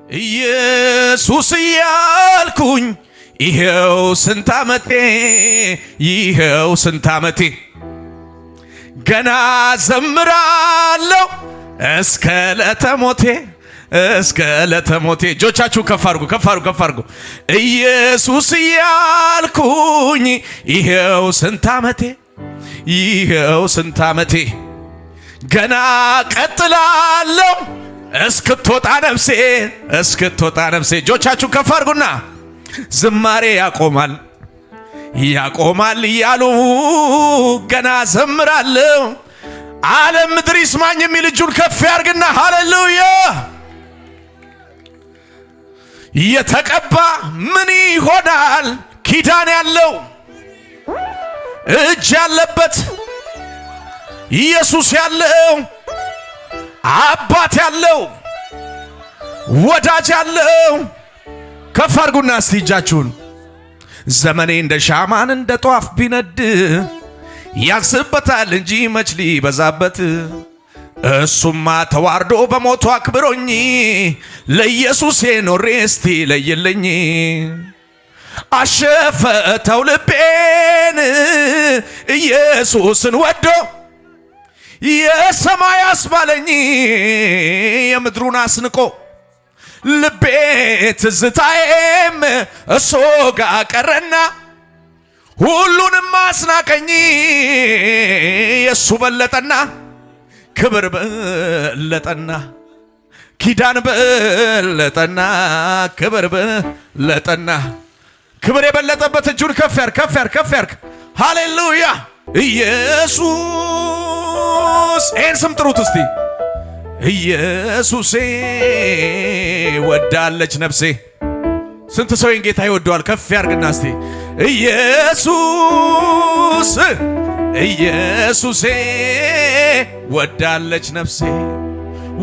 ኢየሱስ እያልኩኝ ይሄው ስንት ዓመቴ ይሄው ስንት ዓመቴ ገና ዘምራለሁ እስከ ለተሞቴ እስከ ለተሞቴ። እጆቻችሁ ከፍ አድርጉ ከፍ አድርጉ ከፍ አድርጉ። ኢየሱስ እያልኩኝ ይሄው ስንት ዓመቴ ይሄው ስንት ዓመቴ ገና ቀጥላለሁ እስክትወጣ ነፍሴ እስክትወጣ ነፍሴ። እጆቻችሁ ከፍ አድርጉና ዝማሬ ያቆማል ያቆማል እያሉ ገና ዘምራለሁ ዓለም ምድር ይስማኝ የሚል እጁን ከፍ ያርግና ሃሌሉያ። የተቀባ ምን ይሆናል? ኪዳን ያለው እጅ ያለበት ኢየሱስ ያለው አባት ያለው ወዳጅ ያለው ከፍ አርጉና እስቲ እጃችሁን። ዘመኔ እንደ ሻማን እንደ ጧፍ ቢነድ ያንስበታል እንጂ መች ሊበዛበት። እሱማ ተዋርዶ በሞቱ አክብሮኝ ለኢየሱሴ ኖሬ እስቲ ለየለኝ። አሸፈተው ልቤን ኢየሱስን ወዶ የሰማይ አስባለኝ የምድሩን አስንቆ። ልቤ ትዝታዬም እሱ ጋ ቀረና ሁሉንም አስናቀኝ የሱ በለጠና ክብር በለጠና ኪዳን በለጠና ክብር በለጠና። ክብር የበለጠበት እጁን ከፍ ያርግ ከፍ ያርግ ከፍ ያርግ። ሃሌሉያ ኢየሱስ። ይህን ስም ጥሩት እስቲ። ኢየሱሴ ወዳለች ነፍሴ። ስንት ሰው ይህን ጌታ ይወደዋል? ከፍ ያርግና እስቲ ኢየሱስ ኢየሱሴ ወዳለች ነፍሴ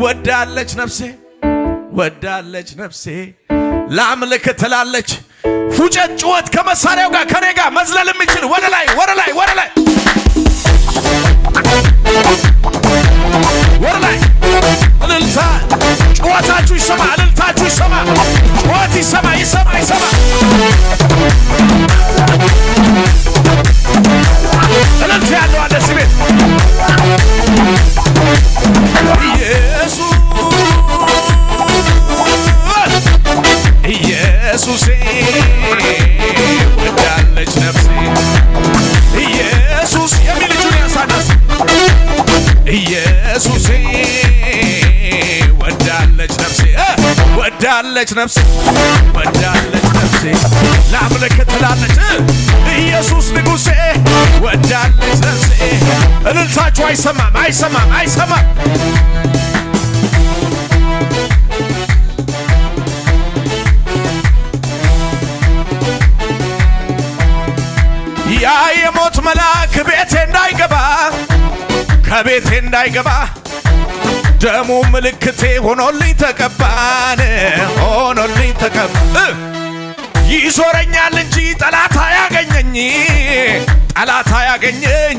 ወዳለች ነፍሴ ወዳለች ነፍሴ ላምልክ ትላለች። ፉጨት ጩኸት ከመሳሪያው ጋር ከኔ ጋር መዝለል የሚችል ወደ ላይ ወደ ላይ ወደ ላይ ወደ ላይ እልልታ ጩኸታችሁ ይሰማ፣ እልልታችሁ ይሰማ፣ ጩኸት ይሰማ ይሰማ ይሰማ። እልልታ ያለው አለ እዚህ ቤት። ኢየሱስ ኢየሱሴ ወዳለች ነፍሴ ኢየሱስ የሚል እጁን ያሳነስ። ኢየሱሴ ወዳለች ነፍሴ ወዳለች ነፍሴ ወዳለች ነፍሴ ላምልክ ትላለች። ኢየሱስ ንጉሴ ወዳለች ነፍሴ። እልልታችሁ አይሰማም አይሰማም አይሰማም። ያ የሞት መልአክ ቤቴ እንዳይገባ ከቤቴ እንዳይገባ ደሙ ምልክቴ ሆኖልኝ ተቀባን ሆኖልኝ ተቀባ። ይዞረኛል እንጂ ጠላት አያገኘኝ ጠላት አያገኘኝ።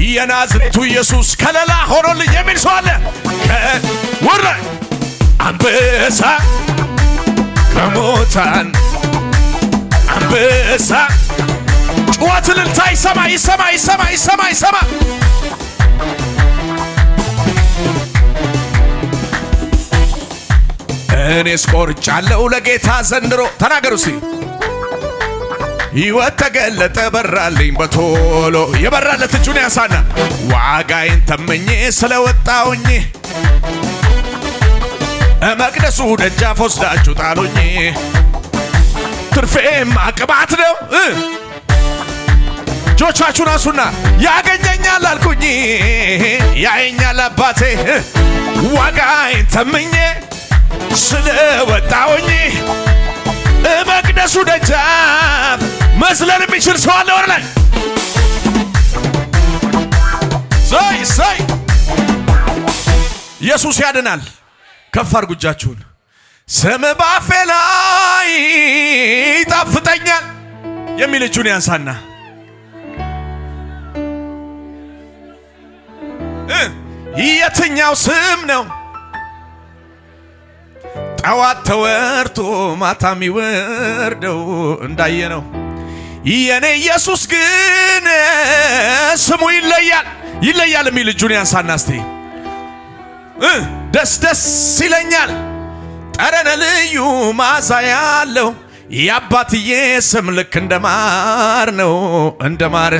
የናዝሬቱ ኢየሱስ ከለላ ሆኖልኝ የሚል ሰው አለ። ወረ አንበሳ ከሞታን አንበሳ ጩኸት እልልታ ይሰማ ይሰማ ይሰማ ይሰማ ይሰማ። እኔስ ቆርጫለሁ ለጌታ ዘንድሮ። ተናገሩ እስቲ። ሕይወት ተገለጠ በራልኝ በቶሎ። የበራለት እጁን ያሳና ዋጋዬን ተመኜ ስለወጣውኝ መቅደሱ ደጃፍ ወስዳችሁ ጣሉኝ። ትርፌም ቅባት ነው። እጆቻችሁን አንሱና ያገኘኛል አልኩኝ ያየኛል አባቴ ዋጋዬን ተመኜ ስለወጣውኝ መቅደሱ ደጃፍ መስለል የሚችል ሰው አለ? ወደ ላይ ሰይ ሰይ። ኢየሱስ ያድናል። ከፍ አድርጉ እጃችሁን። ስም ባፌ ላይ ይጣፍጠኛል የሚል እጁን ያንሳና የትኛው ስም ነው ጠዋት ተወርቶ ማታ የሚወርደው እንዳየነው የኔ ኢየሱስ ግን ስሙ ይለያል ይለያል የሚል እጁን ያንሳና እስቲ ደስ ደስ ይለኛል ጠረነ ልዩ ማዛ ያለው የአባትዬ ስም ልክ እንደማር ነው እንደማር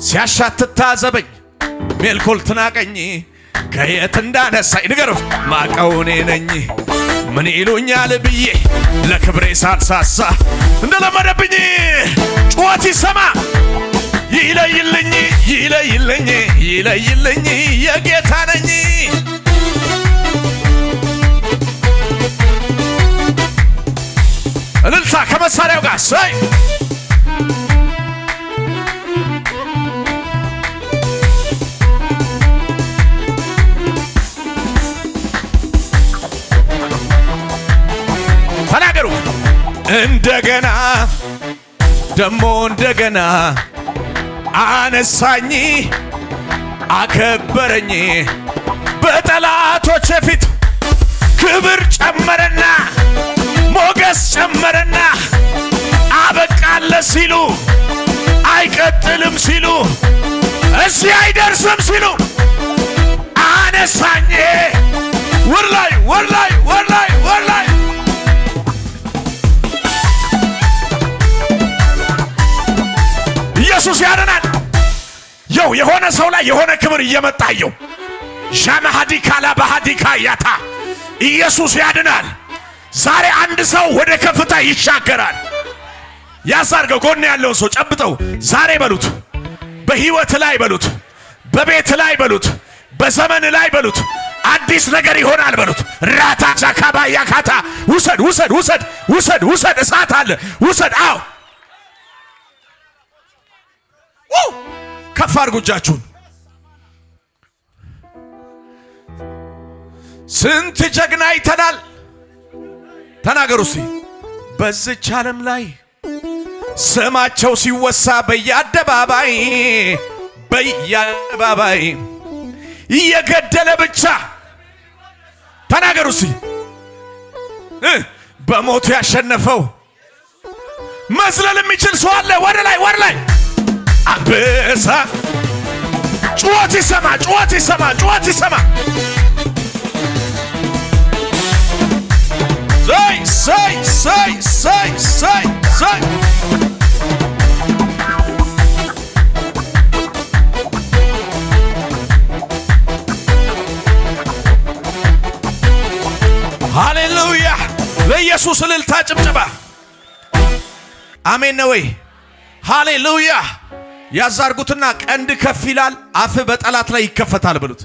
ሲያሻትት ታዘበኝ ሜልኮል ትናቀኝ ከየት እንዳነሳኝ ንገሩት ማቀው እኔ ነኝ ምን ይሉኛል ብዬ ለክብሬ ሳልሳሳ እንደለመደብኝ ጩኸት ይሰማ ይለይልኝ ይለይልኝ ይለይልኝ የጌታ ነኝ እልልታ ከመሳሪያው ጋር ሰይ ተናገሩ እንደገና ደሞ እንደገና አነሳኝ አከበረኝ በጠላቶች ፊት ክብር ጨመረና ሞገስ ጨመረና አበቃለ ሲሉ አይቀጥልም ሲሉ እዚህ አይደርስም ሲሉ አነሳኝ ወርላይ ወርላይ ወርላይ ወርላይ ኢየሱስ ያድናል። የው የሆነ ሰው ላይ የሆነ ክብር እየመጣየው ሻማሃዲካላ ባሃዲካ ያታ ኢየሱስ ያድናል። ዛሬ አንድ ሰው ወደ ከፍታ ይሻገራል። ያሳርገው ጎን ያለውን ሰው ጨብጠው ዛሬ በሉት በህይወት ላይ በሉት በቤት ላይ በሉት በዘመን ላይ በሉት አዲስ ነገር ይሆናል በሉት ራታ ጃካባ ያካታ ውሰድ ውሰድ ውሰድ ውሰድ ውሰድ እሳት አለ ውሰድ አው ከፍ አድርጉ እጃችሁን ስንት ጀግና አይተናል ተናገሩ እስቲ በዚች ዓለም ላይ ስማቸው ሲወሳ በየአደባባይ እየገደለ ብቻ ተናገሩ እስቲ በሞቱ ያሸነፈው መዝለል የሚችል ሰው አለ ወደ ላይ ወደ ላይ አንበሳ ጩኸት ይሰማ ጩኸት ይሰማ ጩኸት ይሰማ say ሃሌሉያ ለኢየሱስ እልልታ ጭብጨባ አሜን ነው ወይ ሃሌሉያ ያዛርጉትና ቀንድ ከፍ ይላል አፍ በጠላት ላይ ይከፈታል ብሉት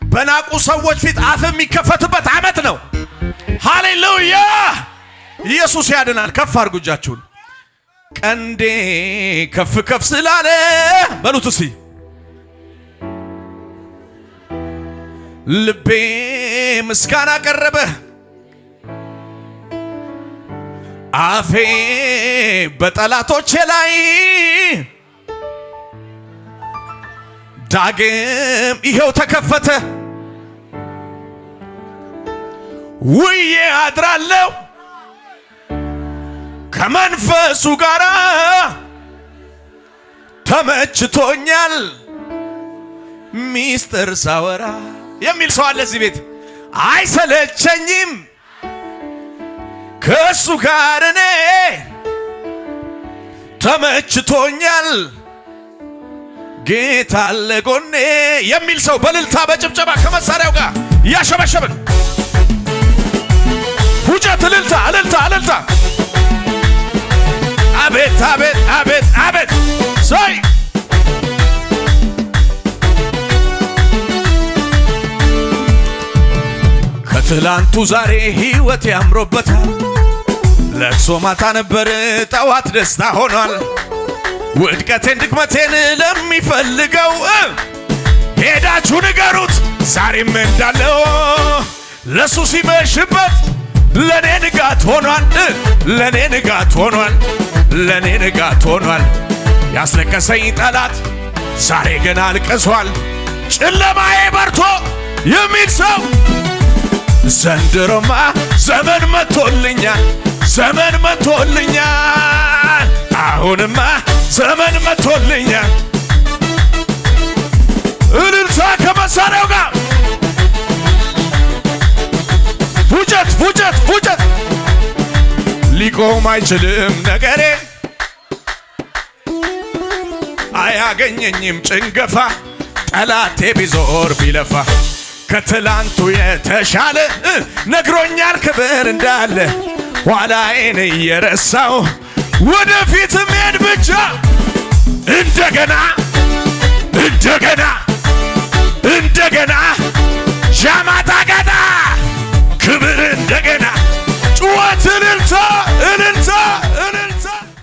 በናቁ ሰዎች ፊት አፍ የሚከፈትበት ዓመት ነው ሃሌሉያ ኢየሱስ ያድናል ከፍ አድርጉ እጃችሁን ቀንዴ ከፍ ከፍ ስላለ በሉት እስቲ ልቤ ምስጋና ቀረበ አፌ በጠላቶቼ ላይ ዳግም ይሄው ተከፈተ ውዬ አድራለሁ ከመንፈሱ ጋር ተመችቶኛል ሚስጥር ሳወራ የሚል ሰው አለ እዚህ ቤት አይሰለቸኝም ከሱ ጋር እኔ ተመችቶኛል ጌታ ለጎኔ የሚል ሰው በልልታ በጭብጨባ ከመሳሪያው ጋር ያሸበሸበን ሁጀት እልልታ እልልታ እልልታ አቤት አቤት አቤት አቤት ሰይ ከትላንቱ ዛሬ ህይወት ያምሮበታል ለቅሶ ማታ ነበር ጠዋት ደስታ ሆኗል ውድቀቴን ድክመቴን ለሚፈልገው ሄዳችሁ ንገሩት ዛሬም እንዳለው ለሱ ሲመሽበት ለኔ ንጋት ሆኗል ለኔ ንጋት ሆኗል ለኔ ንጋት ሆኗል ያስለቀሰኝ ጠላት ዛሬ ገና አልቅሷል ጨለማዬ በርቶ የሚል ሰው ዘንድሮማ ዘመን መቶልኛል፣ ዘመን መቶልኛል። አሁንማ ዘመን መቶልኛል። እልልታ ከመሳሪያው ጋር ፉጨት ፉጨት ፉጨት። ሊቆም አይችልም ነገሬ፣ አያገኘኝም ጭንገፋ። ጠላቴ ቢዞር ቢለፋ ከትላንቱ የተሻለ ነግሮኛል ክብር እንዳለ። ኋላዬን እየረሳው ወደፊት መሄድ ብቻ እንደገና